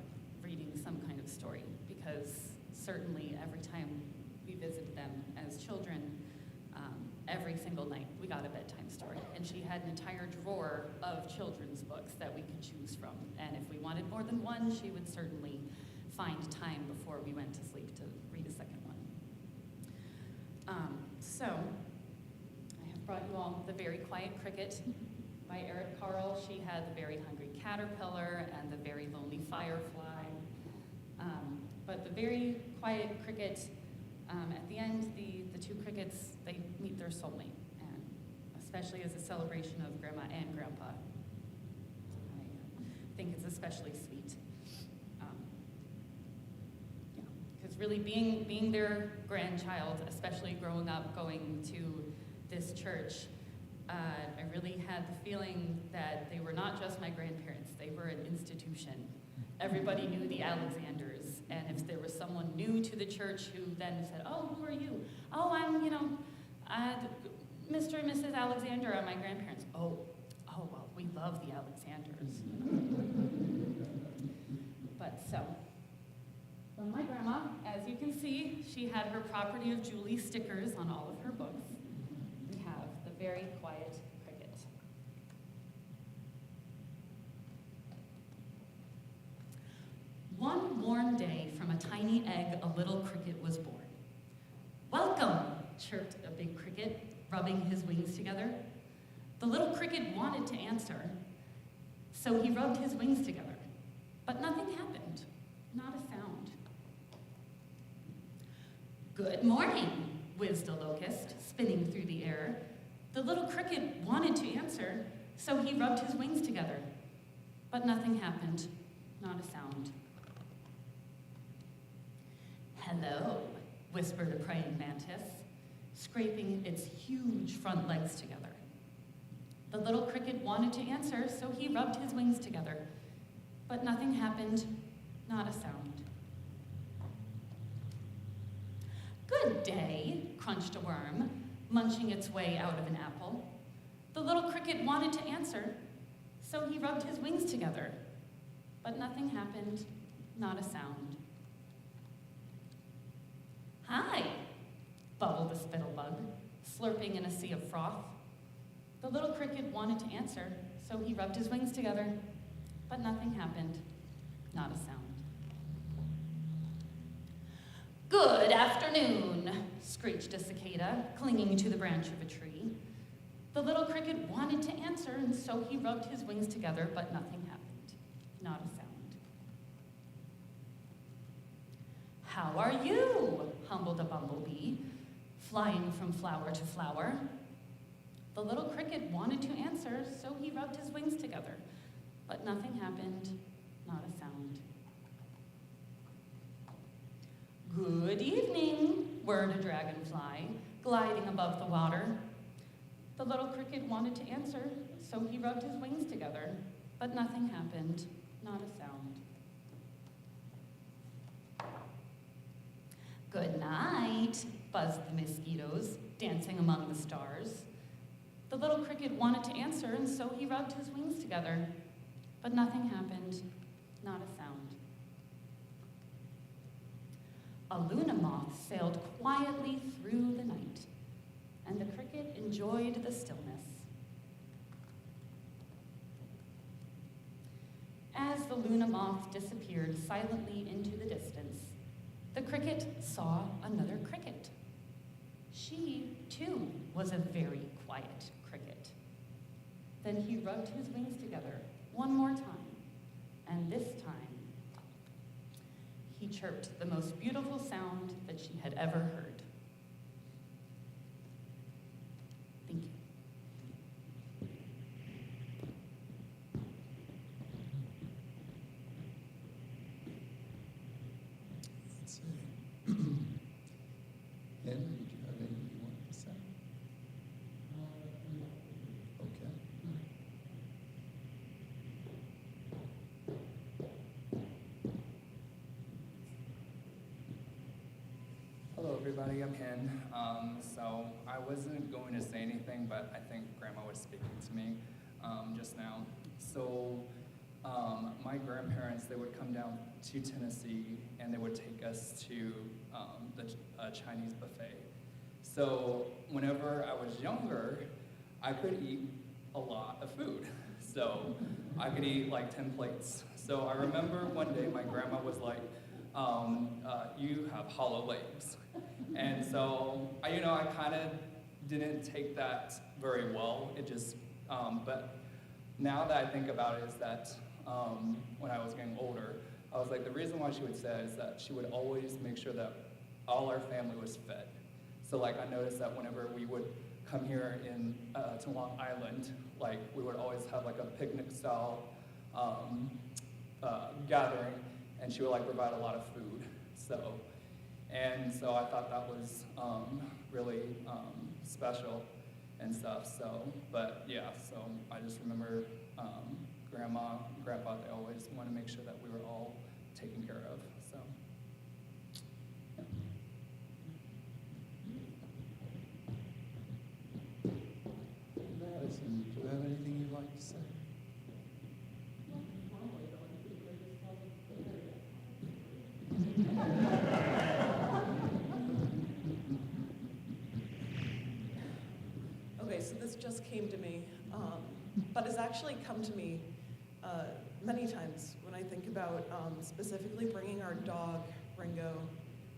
reading some kind of story, because certainly every time we visited them as children, every single night we got a bedtime story. And she had an entire drawer of children's books that we could choose from. And if we wanted more than one, she would certainly find time before we went to sleep to read a second one. So I have brought you all The Very Quiet Cricket by Eric Carle. She had The Very Hungry Caterpillar and The Very Lonely Firefly. But The Very Quiet Cricket, at the end, the two crickets, they meet their soulmate, and especially as a celebration of Grandma and Grandpa. I think it's especially sweet. Because really being their grandchild, especially growing up going to this church, I really had the feeling that they were not just my grandparents, they were an institution. Everybody knew the Alexanders, and if there was someone new to the church who then said, "Oh, who are you?" "Oh, I'm, Mr. and Mrs. Alexander are my grandparents." Oh, well, we love the Alexanders. But so, from my grandma, as you can see, she had her Property of Julie stickers on all of her books. We have The Very Quiet Cricket. One warm day, from a tiny egg, a little cricket was born. "Welcome," chirped a big cricket, rubbing his wings together. The little cricket wanted to answer, so he rubbed his wings together. But nothing happened, not a sound. "Good morning," whizzed a locust, spinning through the air. The little cricket wanted to answer, so he rubbed his wings together. But nothing happened, not a sound. "Hello," whispered a praying mantis, scraping its huge front legs together. The little cricket wanted to answer, so he rubbed his wings together. But nothing happened, not a sound. Good day, crunched a worm, munching its way out of an apple. The little cricket wanted to answer, so he rubbed his wings together. But nothing happened, not a sound. Hi, bubbled the spittlebug, slurping in a sea of froth. The little cricket wanted to answer, so he rubbed his wings together. But nothing happened, not a sound. Good afternoon, screeched a cicada, clinging to the branch of a tree. The little cricket wanted to answer, and so he rubbed his wings together, but nothing happened, not a sound. How are you? Humbled a bumblebee, flying from flower to flower. The little cricket wanted to answer, so he rubbed his wings together, but nothing happened, not a sound. Good evening, whirred a dragonfly, gliding above the water. The little cricket wanted to answer, so he rubbed his wings together, but nothing happened, not a sound. Good night, buzzed the mosquitoes, dancing among the stars. The little cricket wanted to answer, and so he rubbed his wings together, but nothing happened, not a sound. A Luna moth sailed quietly through the night, and the cricket enjoyed the stillness. As the Luna moth disappeared silently into the distance, the cricket saw another cricket. She, too, was a very quiet cricket. Then he rubbed his wings together one more time, and this time, he chirped the most beautiful sound that she had ever heard. Thank you. Let's see. Henry, did you have anything you wanted to say? Okay. Hello, everybody. I'm Hen. So I wasn't going to say anything, but I think Grandma was speaking to me just now. So my grandparents, they would come down to Tennessee, and they would take us to the Chinese buffet. So whenever I was younger, I could eat a lot of food. So I could eat like 10 plates. So I remember one day my grandma was like, you have hollow legs. And so, I kind of didn't take that very well. It just, but now that I think about it is that when I was getting older, I was like, the reason why she would say it is that she would always make sure that all our family was fed. So like I noticed that whenever we would come here to Long Island, like we would always have like a picnic style gathering, and she would like provide a lot of food. So I thought that was really special and stuff. So, but yeah, so I just remember Grandma, Grandpa, they always want to make sure that we were all taken care of. So. Madison, do you have anything you'd like to say? Okay, so this just came to me, but has actually come to me many times when I think about specifically bringing our dog, Ringo,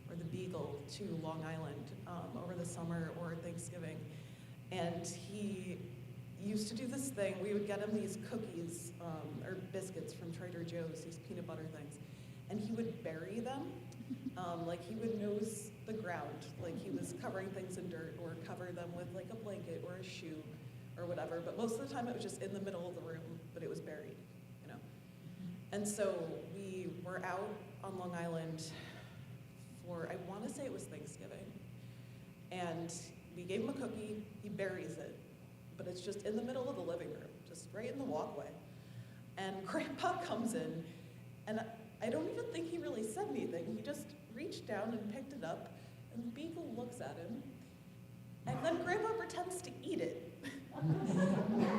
or the Beagle, to Long Island over the summer or Thanksgiving. And he used to do this thing. We would get him these cookies or biscuits from Trader Joe's, these peanut butter things, and he would bury them. Like he would nose the ground, like he was covering things in dirt, or cover them with like a blanket or a shoe or whatever. But most of the time it was just in the middle of the room, but it was buried, you know. And so we were out on Long Island for, I want to say it was Thanksgiving. And we gave him a cookie, he buries it. but it's just in the middle of the living room, just right in the walkway. And Grandpa comes in, and I don't even think he really said anything. He just reached down and picked it up, and the beagle looks at him, and then Grandpa pretends to eat it.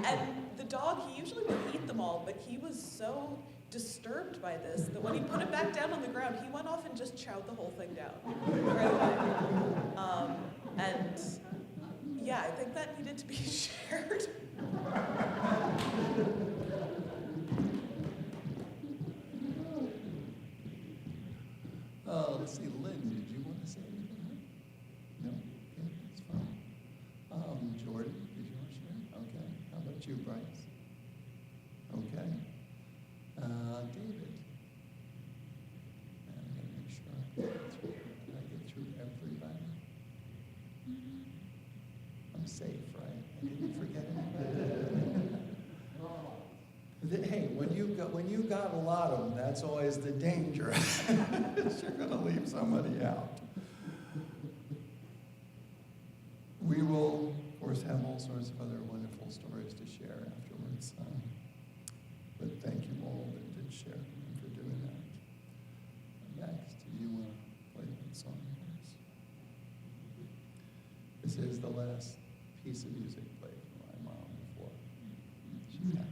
And the dog, he usually would eat them all, but he was so disturbed by this that when he put it back down on the ground, he went off and just chowed the whole thing down right away. And yeah, I think that needed to be shared. Let's see, Lynn, did you want to say anything? No? Okay, that's fine. Jordan, did you want to share? Okay. How about you, Bryce? Okay. David. I'm going to make sure I get through everybody. I'm safe, right? I didn't forget anybody. Hey, when you got a lot of them, that's always the danger. You're going to leave somebody out. We will, of course, have all sorts of other wonderful stories to share afterwards. But thank you all that did share and for doing that. Next, do you want to play that song for us? This is the last piece of music played for my mom before she passed.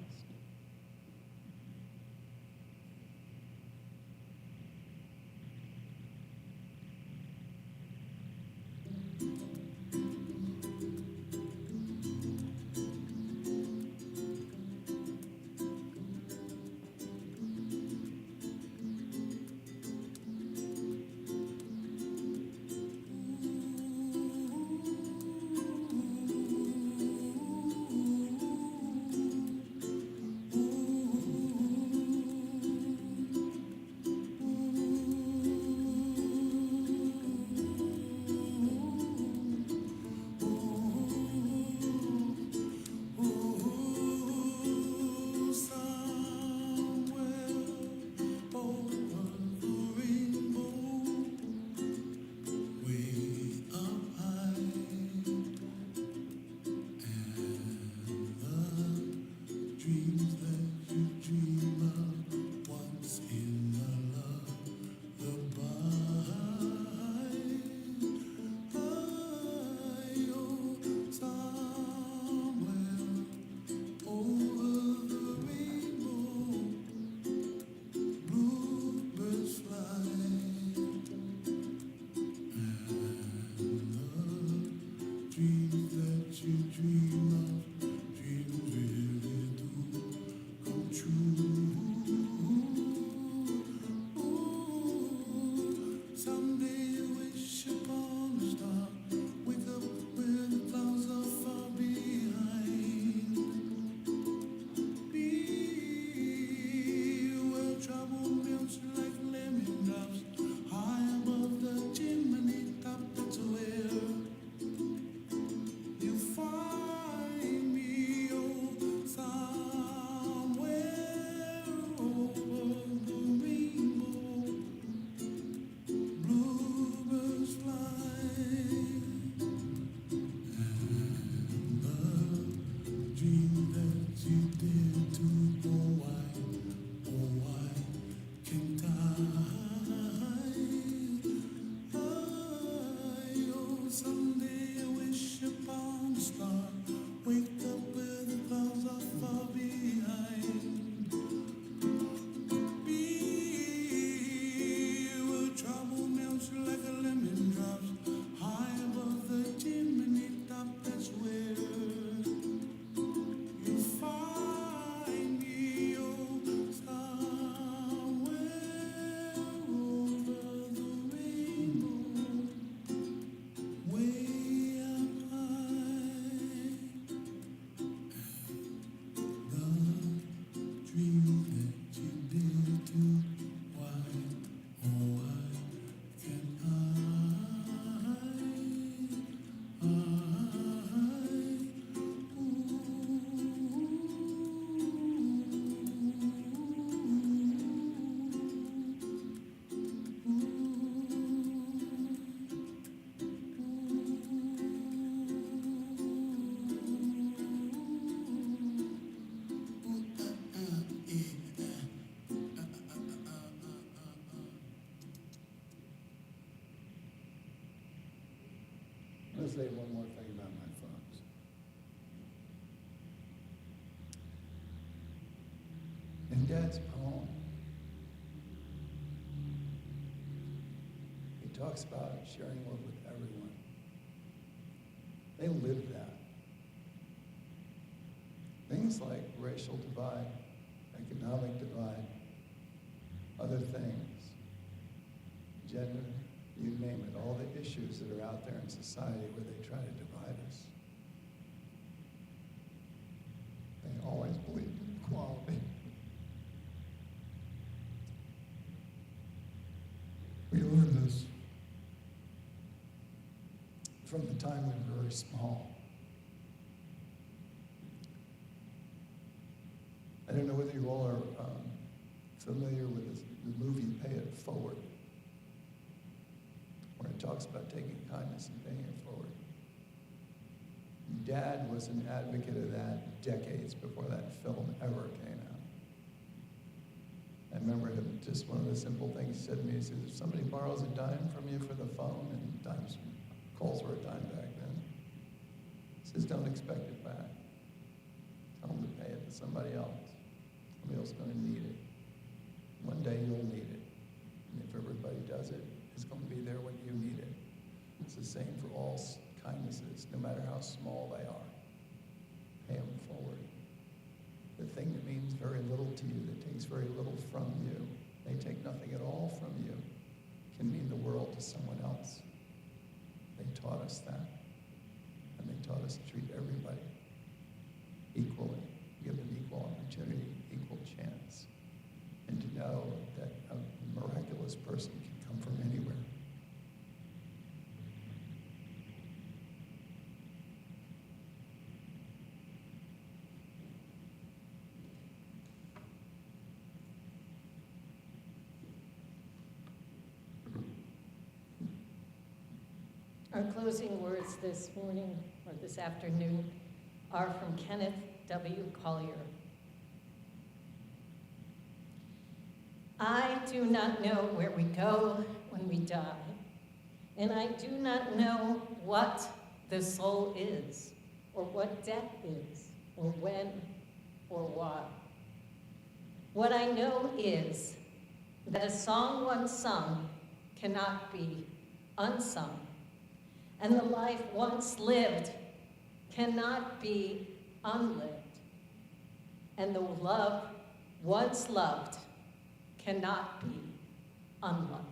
to say one more thing about my folks. In Dad's poem, he talks about sharing love with everyone. They live that. Things like racial divide, economic divide, other things, gender, you name it, all the issues that are out there in society where they try to divide us. They always believed in equality. We learned this from the time we were very small. I don't know whether you all are familiar with the movie Pay It Forward, where it talks about taking kindness and paying it forward. Dad was an advocate of that decades before that film ever came out. I remember him, just one of the simple things he said to me, he says, if somebody borrows a dime from you for the phone, and calls were a dime back then, he says, don't expect it back. Tell them to pay it to somebody else. Somebody else is going to need it. One day you'll need it. And if everybody does it, it's going to be there when you need it. It's the same for all kindnesses, no matter how small they are. Pay them forward. The thing that means very little to you, that takes very little from you, they take nothing at all from you, can mean the world to someone else. They taught us that. And they taught us to treat everybody equally, give them equal opportunity, equal chance, and to know that a miraculous person can come from anywhere. Our closing words this morning, or this afternoon, are from Kenneth W. Collier. I do not know where we go when we die, and I do not know what the soul is, or what death is, or when, or why. What I know is that a song once sung cannot be unsung, and the life once lived cannot be unlived, and the love once loved cannot be unloved.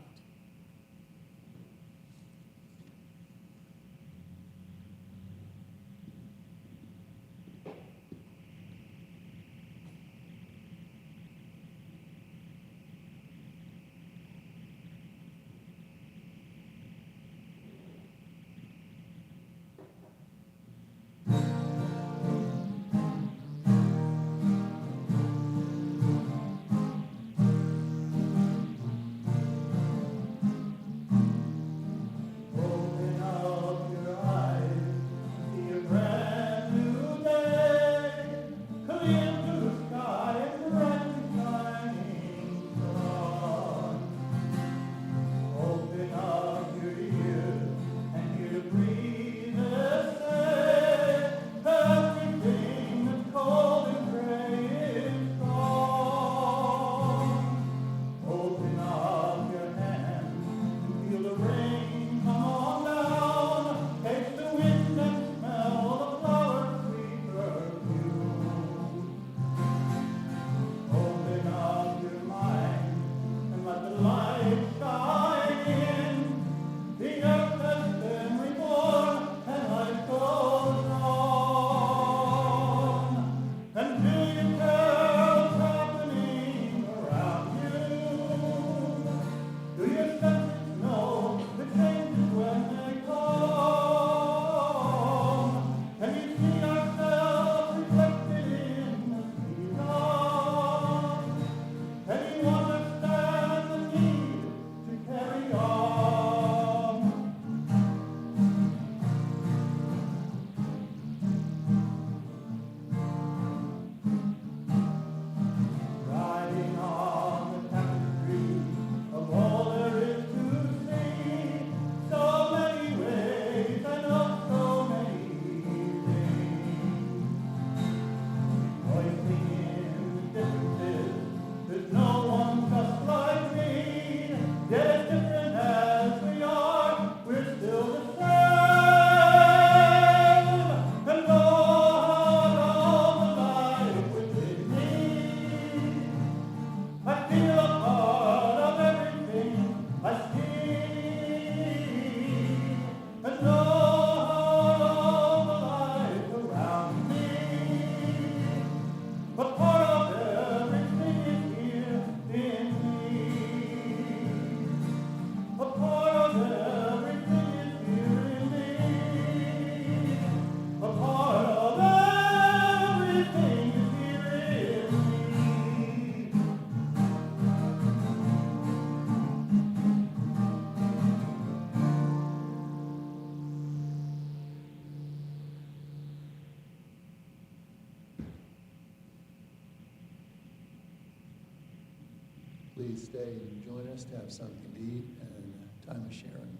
please stay and join us to have something to eat and a time of sharing.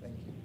Thank you.